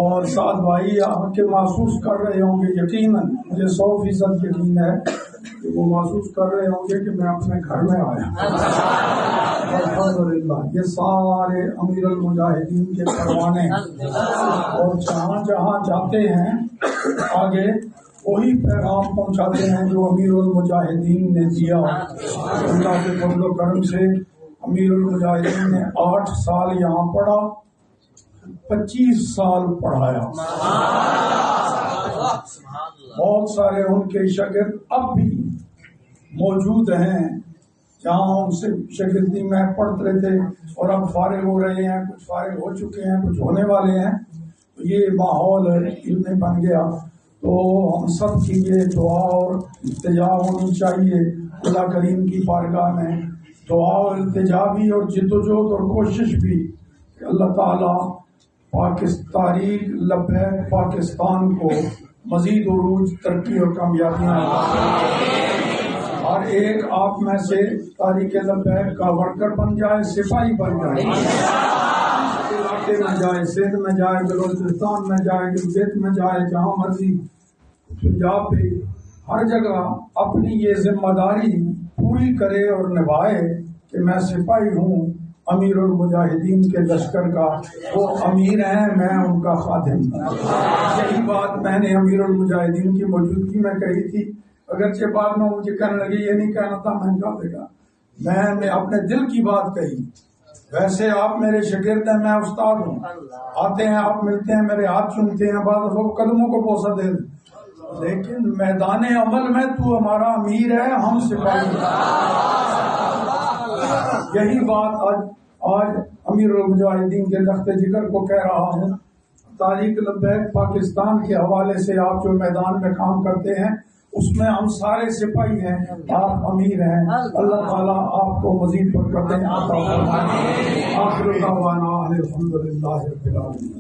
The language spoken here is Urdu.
اور ساتھ بھائی آپ کے محسوس کر رہے ہوں گے، یقیناً مجھے 100% یقین ہے کہ وہ محسوس کر رہے ہوں گے کہ میں اپنے گھر میں آیا۔ الحمدللہ یہ سارے امیر المجاہدین کے پروانے اور جہاں جہاں جاتے ہیں آگے وہی پیغام پہنچاتے ہیں جو امیر المجاہدین نے دیا۔ اللہ کے فضل و کرم سے امیر المجاہدین نے 8 سال یہاں پڑھا، 25 سال پڑھایا۔ بہت سارے ان کے شاگرد اب بھی موجود ہیں جہاں ان سے شاگردی میں پڑھتے تھے اور اب فارغ ہو رہے ہیں، کچھ فارغ ہو چکے ہیں، کچھ ہونے والے ہیں۔ یہ ماحول علم بن گیا، تو ہم سب کی یہ دعا اور التجا ہونی چاہیے اللہ کریم کی بارگاہ میں، دعا اور التجا بھی اور جدوجہد اور کوشش بھی کہ اللہ تعالیٰ تاریخ لبیک پاکستان کو مزید عروج، ترقی اور کامیابیاں۔ ہر ایک آپ میں سے تاریخ لبیک کا ورکر بن جائے، سپاہی بن جائے، علاقے میں جائے، سندھ میں جائے، بلوچستان میں جائے، گلگت میں جائے، جہاں مرضی، پنجاب میں، ہر جگہ اپنی یہ ذمہ داری پوری کرے اور نبھائے کہ میں سپاہی ہوں امیر المجاہدین کے لشکر کا، وہ امیر ہیں، میں ان کا خادم ہوں۔ یہی بات میں نے امیر المجاہدین کی موجودگی میں کہی تھی، اگرچہ بعد میں مجھے کہنے لگے یہ نہیں کہنا تھا، میں کہا بیٹا میں نے اپنے دل کی بات کہی، ویسے آپ میرے شاگرد ہیں، میں استاد ہوں، آتے ہیں آپ ملتے ہیں، میرے ہاتھ چومتے ہیں، بعض دفعہ قدموں کو بوسہ دے دیں، لیکن میدان عمل میں تو ہمارا امیر ہے، ہم سپاہی ہیں۔ یہی بات آج امیر المجاہدین کے لخت جگر کو کہہ رہا ہوں۔ تاریخ لبیک پاکستان کے حوالے سے آپ جو میدان میں کام کرتے ہیں اس میں ہم سارے سپاہی ہیں، آپ امیر ہیں، اللہ تعالیٰ آپ کو مزید برکتیں عطا فرمائے۔ آخر دعوانا الحمدللہ رب العالمین۔